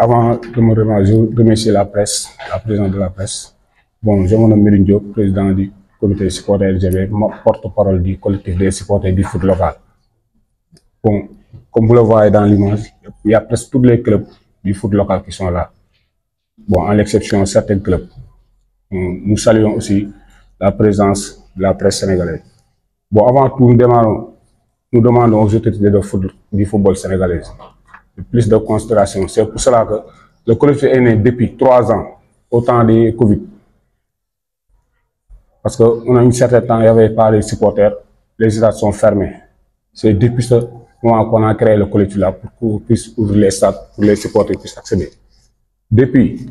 Avant de me remercier, je remercie la presse, la présidente de la presse. Bon, je me nomme Mérine Diop, président du comité des supporters LGBT, porte-parole du collectif des supporters du foot local. Bon, comme vous le voyez dans l'image, il y a presque tous les clubs du foot local qui sont là. Bon, en l'exception de certains clubs. Nous saluons aussi la présence de la presse sénégalaise. Bon, avant tout, nous demandons aux autorités du football sénégalais plus de considération. C'est pour cela que le collectif est né depuis 3 ans, au temps du Covid. Parce qu'on a un certain temps, il n'y avait pas les supporters, les stades sont fermés. C'est depuis ce moment qu'on a créé le collectif là pour qu'on puisse ouvrir les stades, pour les supporters puissent accéder. Depuis,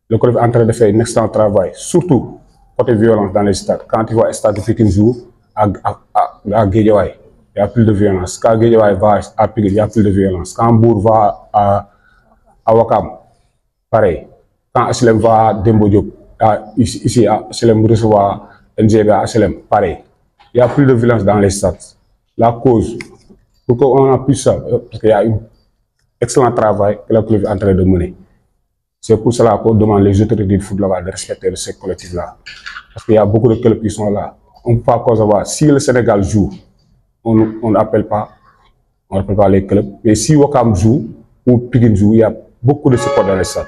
le collectif est en train de faire un excellent travail, surtout côté violence dans les stades. Quand tu vois un stade de Pikine joue à Guédiawaye, il n'y a plus de violence. Quand Guédiawaye va à Pikine, il n'y a plus de violence. Quand Mbour va à Ouakam, pareil. Quand HLM va à Demba Diop, ici à HLM recevoir NGB à HLM, pareil. Il n'y a plus de violence dans les stades. La cause, pourquoi on a plus ça? Parce qu'il y a un excellent travail que le club est en train de mener. C'est pour cela qu'on demande les autorités du foot local de respecter ce collectif-là. Parce qu'il y a beaucoup de clubs qui sont là. On ne peut pas savoir si le Sénégal joue. On n'appelle pas les clubs. Mais si Ouakam joue ou Pikine joue, il y a beaucoup de support dans les stades.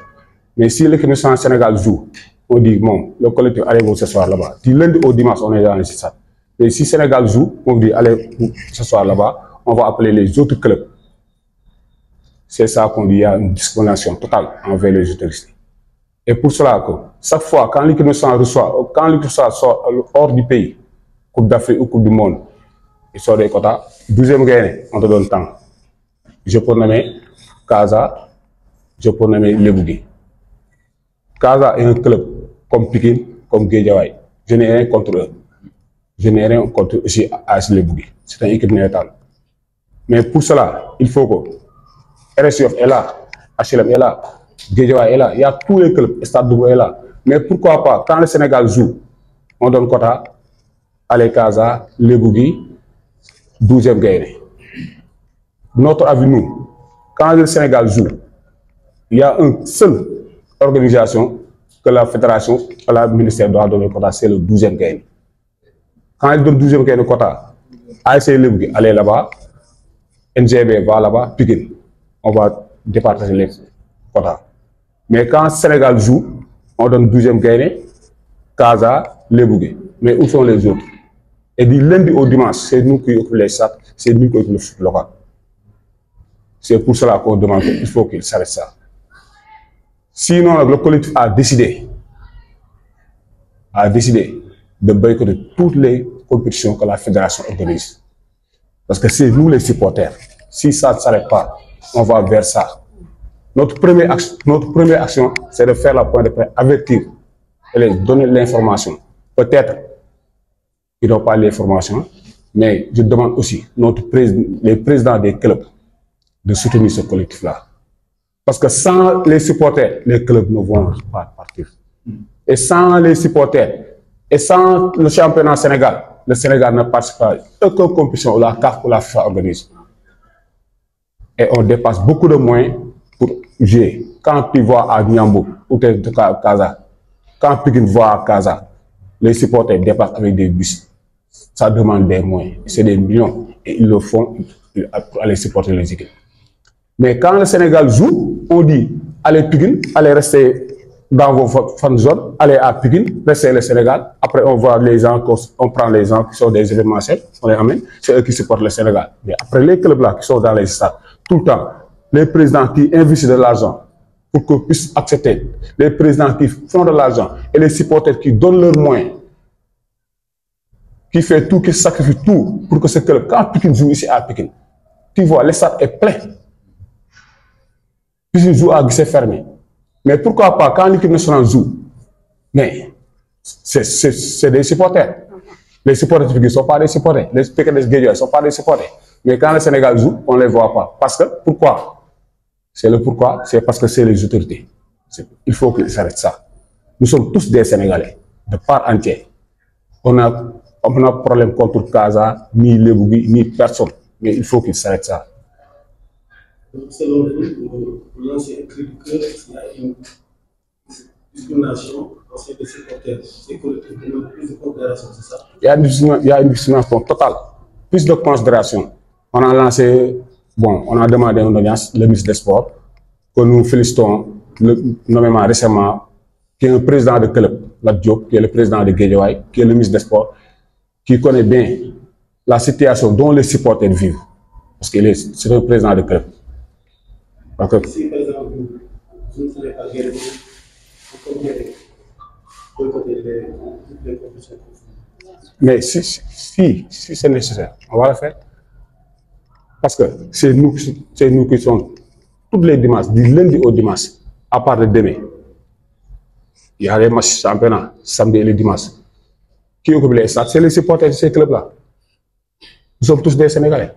Mais si l'équipe nationale Sénégal joue, on dit bon, le collectif allez ce soir là-bas. Du lundi au dimanche, on est dans les stades. Mais si Sénégal joue, on dit allez ce soir là-bas, on va appeler les autres clubs. C'est ça qu'on dit, il y a une discrimination totale envers les autorités. Et pour cela, chaque fois, quand l'équipe nationale reçoit, quand l'équipe nationale sort hors du pays, Coupe d'Afrique ou Coupe du Monde, il sort des quotas, 12e gagné, on te donne le temps. Je peux nommer Casa, je peux nommer Lebougui. Casa est un club comme Pikine, comme Guédiawaye. Je n'ai rien contre eux. Je n'ai rien contre aussi AS Lebougui. C'est une équipe neutrale. Mais pour cela, il faut que RSF est là, HLM est là, Guédiawaye est là, il y a tous les clubs, Stade Doubou est là. Mais pourquoi pas, quand le Sénégal joue, on donne quota à les Casa, Lebougui, 12e gagné. Notre avis, nous, quand le Sénégal joue, il y a une seule organisation que la fédération, que le ministère doit donner quota, c'est le 12e gagné. Quand il donne 12e gagné quota, ASC Lebougui, allez là-bas, NGB va là-bas, Pikine. On va départager les quotas. Mais quand le Sénégal joue, on donne 12e gagné, Casa, Lebougui. Mais où sont les autres? Et du lundi au dimanche, c'est nous qui occupons les stades, c'est nous qui occupons le foot local. C'est pour cela qu'on demande qu'il faut qu'il s'arrête ça. Sinon, le collectif a décidé de boycotter toutes les compétitions que la fédération organise. Parce que c'est nous les supporters. Si ça ne s'arrête pas, on va vers ça. Notre première action, c'est de faire la pointe de presse, avertir et les donner l'information. Peut-être qu'ils n'ont pas l'information, mais je demande aussi les présidents des clubs de soutenir ce collectif-là. Parce que sans les supporters, les clubs ne vont pas partir. Et sans les supporters, et sans le championnat Sénégal, le Sénégal ne participe pas à aucune compétition où la CAF ou la FIFA organise. Et on dépasse beaucoup de moyens pour jouer. Quand tu vas à Niambo ou à Casa, quand Pikine va à Casa, les supporters dépassent avec des bus. Ça demande des moyens. C'est des millions. Et ils le font pour aller supporter les équipes. Mais quand le Sénégal joue, on dit allez Pikine, allez rester dans vos fan zones, allez à Pikine, restez le Sénégal. Après, on voit les gens, on prend les gens qui sont des événementiels, on les amène, c'est eux qui supportent le Sénégal. Mais après, les clubs là qui sont dans les stades, tout le temps, les présidents qui investissent de l'argent pour qu'on puisse accepter, les présidents qui font de l'argent et les supporters qui donnent leurs moyens, qui fait tout, qui sacrifie tout pour que ce club, quand Pikine joue ici à Pikine, tu vois, le stade est plein. Pikine joue à guichet fermé. Mais pourquoi pas, quand l'équipe nationale joue, mais c'est des supporters. Les supporters ne sont pas des supporters. Les Pékins de Guédiawaye ne sont pas des supporters. Mais quand le Sénégal joue, on ne les voit pas. Parce que, pourquoi? C'est le pourquoi, c'est parce que c'est les autorités. Il faut qu'ils s'arrêtent ça. Nous sommes tous des Sénégalais, de part entière. On a problème contre Casa, ni Lebougui, ni personne. Mais il faut qu'ils s'arrêtent ça. Selon vous, pour lancer un cri du cœur, il y a une discrimination dans ces supporters, ces collectifs, plus de considération, c'est ça? Il y a une discrimination totale, plus de considération. On a lancé, bon, on a demandé une audience, le ministre des Sports, que nous félicitons nommément récemment, qui est un président de club, Lat Diop, qui est le président de Guédiawaye, qui est le ministre des Sports, qui connaît bien la situation dont les supporters vivent. Parce qu'il c'est un président de club. Donc, si par exemple, vous ne serez pas guéri, vous comprenez les compétitions. Mais si c'est nécessaire, on va le faire. Parce que c'est nous qui sommes tous les dimanches, du lundi au dimanche, à part de demain. Il y a les matchs championnat, samedi et le dimanche. Qui occupe les stades? C'est les supporters de ces clubs-là. Nous sommes tous des Sénégalais.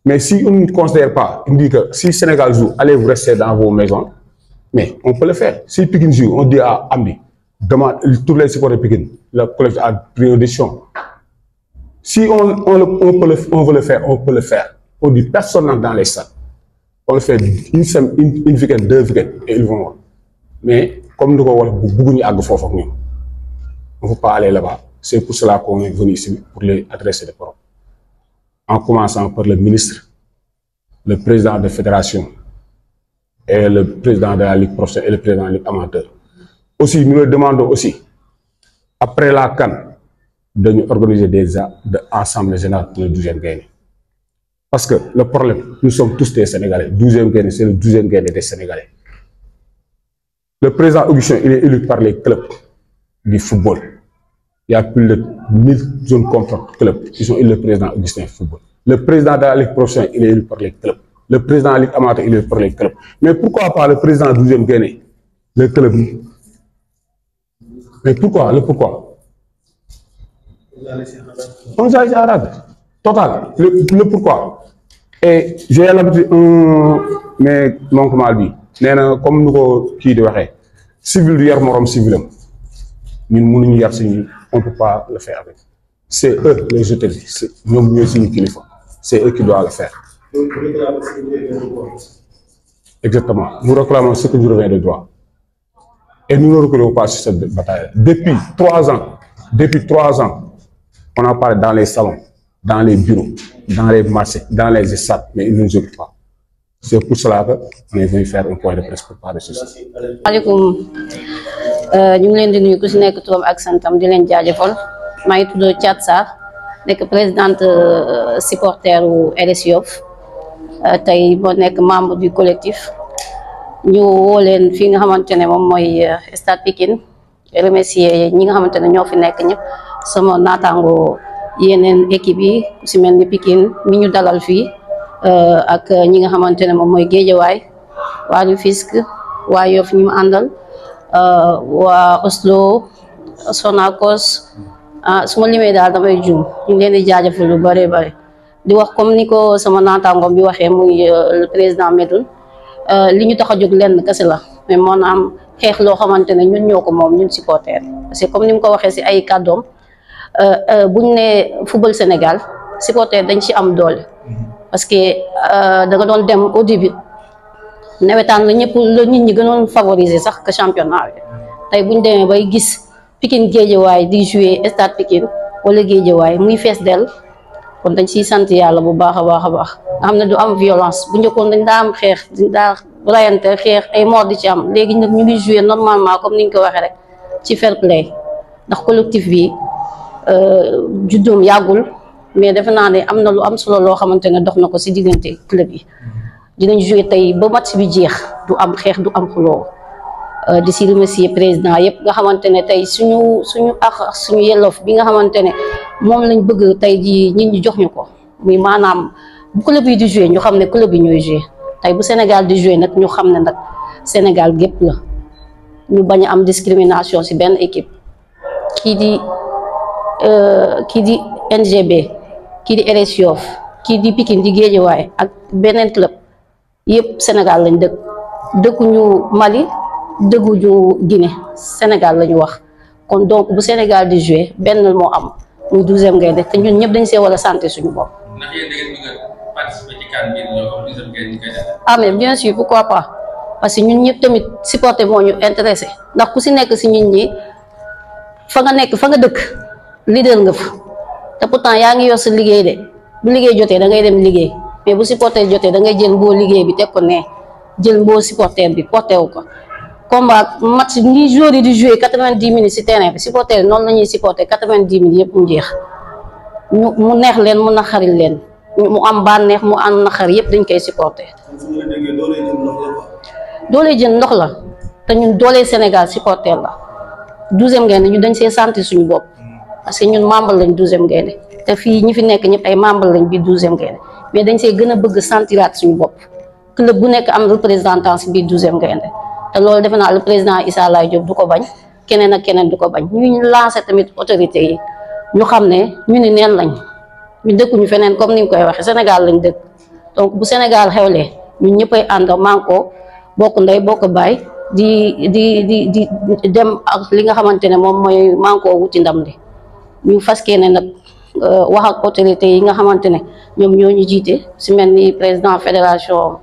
Mais si on ne considère pas, on dit que si le Sénégal joue, allez vous rester dans vos maisons, mais on peut le faire. Si Pikine joue, on dit à Amdi, demande tous les supporters de Pikine, le collectif a pris une décision. Si on veut le faire, on peut le faire. On dit personne n'entre dans les stades. On le fait une semaine, une week-end, 2 week-ends, et ils vont voir. Mais comme nous avons beaucoup de choses, on ne peut pas aller là-bas. C'est pour cela qu'on est venu ici, pour les adresser des paroles. En commençant par le ministre, le président de la fédération, et le président de la Ligue professionnelle et le président de la Ligue amateur. Aussi, nous leur demandons aussi, après la CAN, de nous organiser des assemblées générales pour le 12e Gaïndé. Parce que le problème, nous sommes tous des Sénégalais. 12e Gaïndé, c'est le 12e Gaïndé des Sénégalais. Le président Augustin, il est élu par les clubs du football. Il y a plus de 1000 zones confort clubs qui sont élus le président Augustin Football. Le président de la Ligue professionnelle, il est élu par les clubs. Le président de la Ligue amateur, il est élu par les clubs. Mais pourquoi pas le président du 12e Gaïndé, le club? Mais pourquoi? Le pourquoi? On nous a laissé arabe. Total. Le pourquoi? Et j'ai l'habitude, mais mon comment dit, comme nous qui de dire, civil du morom civil. Nous on ne peut pas le faire avec. C'est eux les autorités, c'est eux qui doivent le faire. Exactement. Nous réclamons ce que nous revient de droit. Et nous ne reculons pas sur cette bataille. Depuis 3 ans, on en parle dans les salons, dans les bureaux, dans les marchés, dans les stades, mais ils ne nous occupent pas. C'est pour cela qu'on est venu faire un point de presse pour parler de ceci. Ñu ngi leen di nuyu ku si nekk turam ak santam di leen jaajëfal maa ngi tudd Thiat Sarr nekk présidente supporter wu RS Yoff tey moo nekk membre du collectif ñu woo leen fi nga xamante ne moom mooy stade Pikine remercier ñi nga xamante ne ñoo fi nekk ñëpp sama naataango yeneen équipe yi ku si mel ni Pikine mi ñu dalal fii ak ñi nga xamante ne moom mooy Guédiawaye waa Rufisque waa Yoff ñu àndal waa Oslo Sonacos su ma limee daal damay juum ñu ngi leen di jaajëfal lu bare bare di wax comme ni ko sama naataangoom bi waxee muy le président Medoune li ñu tax a jóg lenn kese la mais moo am xeex loo xamante ne ñun ñoo ko moom ñun supporter parce que comme ni mu ko waxee si ay kàddoom buñ ne football Sénégal supporter dañ ci am doole parce que da nga doon dem au début nawetaan la ñëpp la nit ñi gënoon favoriser sax que championnat bi tey bu ñu demee bay gis Pikine Guédiawaye di jouer stade Pikine wala Guédiawaye muy fees del kon dañ ciy sant yàlla bu baax a baax a baax nga xam ne du am violence bu njëkkoon dañ daa am xeex daa rayante xeex ay mort di ci am léegi nag ñu ngi jouer normalement comme ni ñu ko waxee rek ci fair play ndax collectif bi juddoom yàggul mais defe naa ne am na lu am solo loo xamante ne dox na ko si diggante club yi dinañ jouer tey ba match bi jeex du am xeex du am xuloo di si remercier président yëpp nga xamante ne tey suñu ak suñu yellof bi nga xamante ne moom lañ bëgg tey ji nit ñi jox ñu ko muy maanaam bu club yi di jouer ñu xam ne club yi ñooy jouer tey bu Sénégal di jouer nag ñu xam ne nag Sénégal gépp la ñu bañ a am discrimination si benn équipe kii di NGB kii di RS Yoff kii di Pikine di Guédiawaye ak beneen club yëpp Sénégal lañ dëkkuñu Mali dëkkuñu Guinée Sénégal lañu wax kon donc bu Sénégal di jouer benn moo am muy 12e Gaïndé te ñun ñëpp dañ see war a santé suñu bopp. ndax yéen da ngeen bëgg a participer ci CAN bi loo xam 12e Gaïndé ah mais bien sûr pourquoi pas parce que ñun ñëpp tamit supporter moo ñu intéressé ndax ku si nekk si ñun ñi fa nga nekk fa nga dëkk leader nga fa te pourtant yaa ngi yor sa liggéey de bu liggéey jotee da ngay dem liggéey mais bu supporter jotee da ngay jël mboo liggéey bi teg ko ne jël mboo supporter bi porté wu ko combat match ni joueur yi di jouer 90 minutes si terrain bi supporter noonu la ñuy supporter 90 minutes yëpp mu jeex mu neex leen mu naqaril leen mu am bànneex mu am naqar yëpp dañ koy supporter. doolee jën ndox la te ñun doolee Sénégal supporter la 12e Gaïndé ñu dañ see sentir suñu bopp parce que ñun membre lañ 12e Gaïndé te fii ñi fi nekk ñëpp ay membre lañ biir 12e Gaïndé mais dañ see gën a bëgg sentiraat suñu bopp club bu nekk am représentant si biir 12e Gaïndé te loolu defe naa le président Issa Laye Diop du ko bañ keneen ak keneen du ko bañ ñu lancé tamit autorité yi ñu xam ne ñu ni neen lañ ñu dëkkuñu feneen comme ni nga koy waxee Sénégal lañ dëkk donc bu Sénégal xewlee ñun ñëppay ànd manko bokk ndey bokk baay di dem ak li nga xamante ne moom mooy manko wuti ndam li ñu faskee ne nag wax ak autorité yi nga xamante ne ñoom ñoo ñu jiite si mel ni président fédération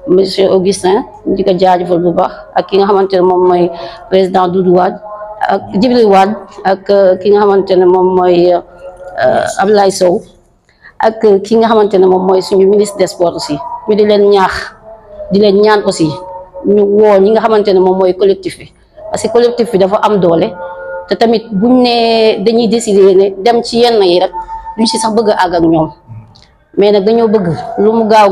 monsieur Augustin di ko jaajëfal bu baax ak ki nga xamante ne moom mooy président Doudou Wade ak Djibril Wade ak ki nga xamante ne moom mooy Abdoulaye Sow ak ki nga xamante ne moom mooy suñu ministre des sports aussi ñu di leen ñaax di leen ñaan aussi ñu woo ñi nga xamante ne moom mooy collectif bi parce que collectif bi dafa am doole te tamit buñ ne dañuy décider ne dem ci yenn yi rek duñ si sax bëgg a àgg ak ñoom mais nag dañoo bëgg lu mu gaaw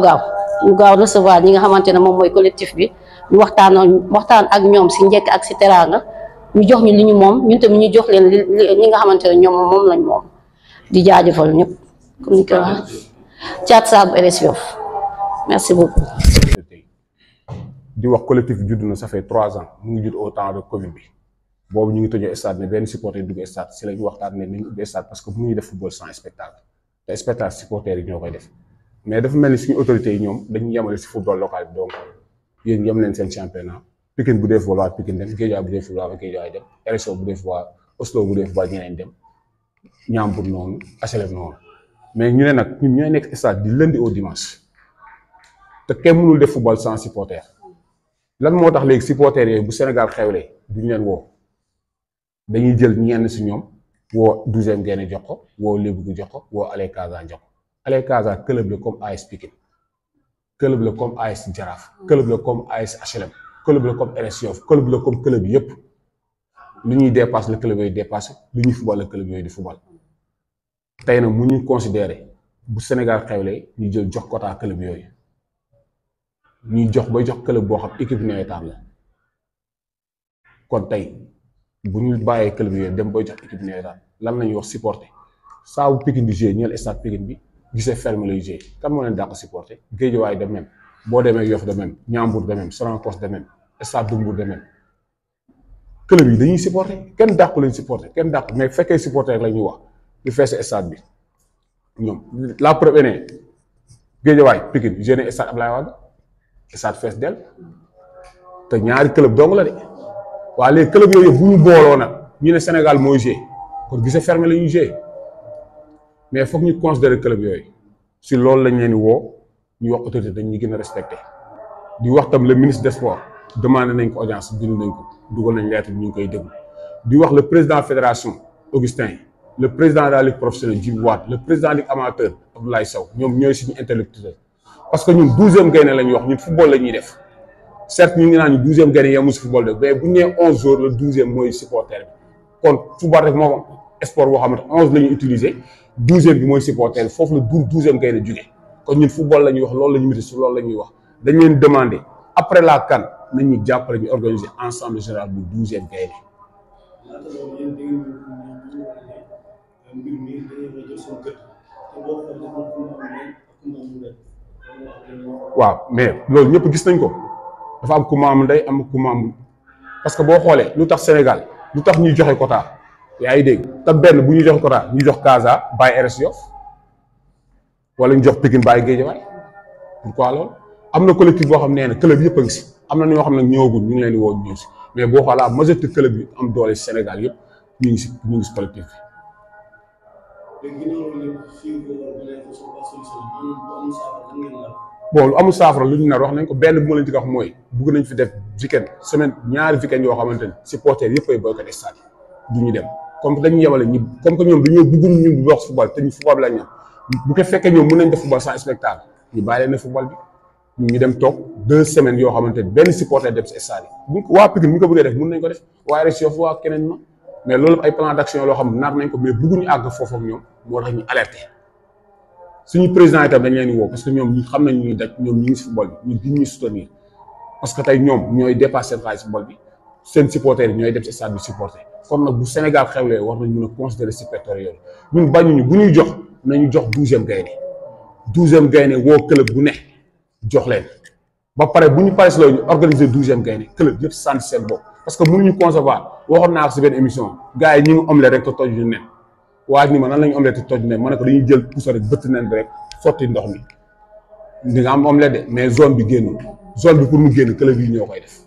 ñu gaaw recevoir ñi nga xamante ne moom mooy collectif bi ñu waxtaan ak ñoom si njëkk ak si teraanga ñu jox ñu li ñu moom ñun tamit ñu jox leen ñi nga xamante ne ñoom moom lañ moom di jaajëfal ñëpp comme ni ko waxee Thiat Sarr bu RS Yoff merci beaucoup. di wax collectif bi judd na ça fait 3 ans mu ngi judd au temps de Covid bi boobu ñu ngi tëjoo stade ne benn supporter dugg stade si lañu waxtaan ne nañu ubbi stade parce que bu ñuy def football sans spectacle te spectacle supporter yi ñoo koy def mais dafa mel ni suñu autorités yi ñoom dañuy yemale si football local bi donc yéen yem leen seen championnat Pikine bu dee football waa Pikine dem Guédiawaye bu dee football waa Guédiawaye dem RSO bu dee football Oslo bu dee football ñeneen dem Ñambur noonu HLM noonu mais ñu ne nag ñun ñooy nekk stade du lundi au dimanche te kenn mënul def football sans supporter lan moo tax léegi supporters yooyu bu Sénégal xewlee duñ leen woo dañuy jël ñenn si ñoom woo 12e Gaïndé jox ko woo Lebougui jox ko woo Allez Casa jox ko Allez Casa club la comme AS Pikine club la comme AS Jaraaf club la comme AS HLM club la comme RS Yoff club la comme club yëpp lu ñuy dépasse la club yooyu dépassé lu ñuy football la club yooyu di football tey nag mu ñu considéré bu Sénégal xewlee ñu jël jox quota club yooyu ñuy jox bay jox club boo xam équipe nawetaan la kon tey bu ñu bàyyee club yooyu dem bay jox équipe nawetaan lan la ñuy wax supporter saa bu Pikine di jouer ñeel stade Pikine bi gisee ferme lay jouer kan moo leen dàq supporter Guédiawaye de même boo demee Yoff de même Ñambur de même Sonacos de même stade de Mbour de même club yi dañuy supporter kenn dàqu leen supporter kenn dàqu mais fekkee supporter la ñuy wax di feese stade bi ñoom la preuve ne Guédiawaye Pikine jeune stade Abdoulaye Wade stade fees del te ñaari club dong la de waa léegi club yooyu bu ñu booloo nag ñu ne Sénégal mooy jouer kon gisee fermé la ñuy jouer mais foog ñu considérer club yooyu si loolu lañ leen di woo ñu wax autorité dañ ñu gën a respecté di wax tam le ministre des sports demandé nañ ko audience bind nañ ko dugal nañ lettre ñu ngi koy déglu di wax le président fédération Augustin le président de la ligue professionnelle Djibril Wade le président ligue amateur Abdoulaye Sow ñoom ñooy suñu interlocuteur parce que ñun 12e Gaïndé la ñuy wax ñun football la ñuy def certes ñu ngi naan ñu 12e Gaïndé yemul si football de mais bu ñu nee 11 jours le 12e mooy supporter bi kon football rek moo sport boo xamante 11 la ñuy utiliser 12e bi mooy supporter bi foofu la 12e Gaïndé jógee kon ñun football la ñuy wax loolu la ñu maîtrise loolu la ñuy wax dañ leen demander après la CAN nañ ñu jàppale ñu organiser ensemble général bu 12e Gaïndé. waaw mais loolu ñëpp gis nañ ko dafa am ku maamu ndey am ku maamu parce que boo xoolee lu tax Sénégal lu tax ñuy joxe quota yaa ngi dégg te benn bu ñuy joxe quota ñu jox Casa bàyyi RS Yoff wala ñu jox Pikine bàyyi Guédiawaye pourquoi loolu am na collectif boo xam nee na club yëpp a ngi si am na ñoo xam ne ñëwagul ñu ngi leen di woo ñëw si mais boo xoolee majorité club yi am doole Sénégal yëpp ñu ngi si collectif bi. bon lu amul saafara lu ñu nar wax nañ ko benn bu ma leen ci wax mooy bëgg nañ fi def weekend semaine ñaari weekend yoo xamante ni supporters yëpp ay boycott stade du ñu dem comme dañuy yemale ñi comme que ñoom dañoo bëggum ñun di wax football te ñu football bi lañ ñam bu ko fekkee ñoom mën nañ def football sans spectacle ñu bàyyi leen ne football bi ñu dem toog 2 semaines yoo xamante ni benn supporter dem si stade yi bu waa Pikine bu ñu ko bëggee def mën nañ ko def waaye rek Yoff waa keneen ma mais loolu ay plan d'action loo xam ne nar nañ ko mais bëgguñu àgg foofu ak ñoom moo tax ñu alerté suñu président itam dañ leen di woo parce que ñoom ñu xam nañ ñuy daj ñoom ñu ngi si football bi ñu ñuy soutenir parce que tey ñoom ñooy dépassé xaalis football bi seen supporters yi ñooy dem si stade bi supporter kon nag bu Sénégal xewlee war nañ mën a considérer supporters yooyu ñun bañuñu bu ñuy jox nañu jox 12e gaynde 12e gaynde woo club bu ne jox leen ba pare bu ñu paree si loolu ñu organiser 12e gaynde club yëpp sant seen bopp parce que mënuñu concevoir waxoon naa ko si benn émission gars yi ñu ngi omelette rek te toj ñu nen waaj ni ma nan lañu omelette te toj nen ma ne ko dañuy jël pousse rek bëtt nen bi rek sotti ndox mi di nga am omelette de mais zone bi génnul zone bi pour mu génn club yi ñoo koy def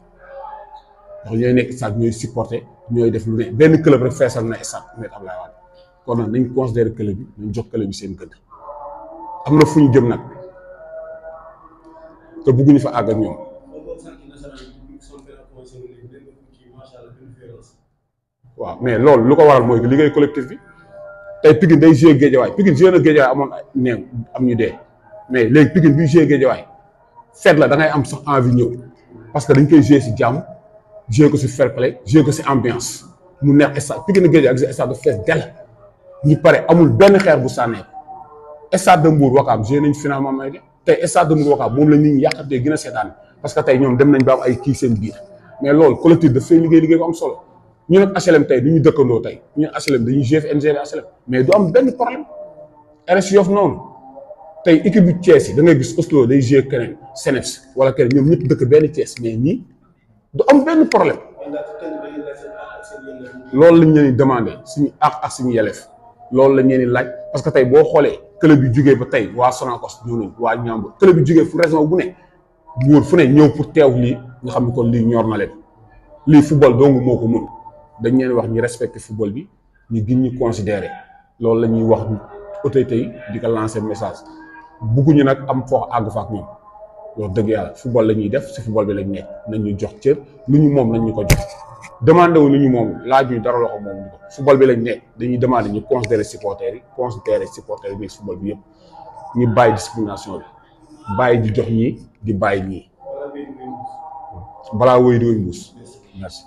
ndax ñooy nekk stade ñooy supporter ñooy def lu ne benn club rek feesal na stade Me Abdoulaye Wade kon nag nañ considérer club bi nañ jox club bi seen gëdd am na fu ñu jëm nag te bëgguñu fa àgg ak ñoom. waaw mais loolu lu ko waral mooy que liggéey collectif bi tey Pikine day joué Guédiawaye Pikine joué na Guédiawaye amoon néew am ñu dee mais léegi Pikine bi joué Guédiawaye fête la da ngay am sax envie ñëw parce que dañ koy joué si jàmm joué ko si fair play joué ko si ambiance mu neex stade Pikine Guédiawaye ak stade de fees del ñu pare amul benn xeer bu sànnee stade de Mbour Wakaam joué nañ finalement may de tey stade de Mbour Wakaam moom la nit ñi yàqatee gën a seetaan parce que tey ñoom dem nañ ba am ay kii seen biir mais loolu collectif daf fay liggéey bu am solo ñu nag HLM tey du ñu dëkkandoo tey ñu HLM dañuy GFNG HLM mais du am benn problème RS Yoff noonu tey équipe bu Thiès yi da ngay gis Oslo day jouer keneen Seneps wala keneen ñoom ñëpp dëkk benn Thiès mais ñii du am benn problème loolu lañ leen di demandé suñu ak suñu yelleef loolu lañ leen di laaj parce que tey boo xoolee club yi jugee ba tey waa Sonacos ñëw nañ waa Ñambour club yi jugee fu région bu ne Mbour fu ne ñëw pour teew lii nga xam ne kon lii ñor na leen lii football dong moo ko mën dañ leen wax ñu respecté football bi ñu gën ñu considéré loolu la ñuy wax autorité yi di ko lancer message bugguñu nag am foo àgg fa ak ñoom wax dëgg yàlla football la ñuy def si football bi lañ nekk nañ ñu jox cër lu ñu moom nañ ñu ko jox demandé wu lu ñu moom laaj ñu dara loxo moom ñu ko football bi lañ nekk dañuy demandé ñu considéré supporters yi mais football bi yëpp ñu bàyyi discrimination bi bàyyi di jox ñii di bàyyi ñii balaa wéy di wéy mbuus merci.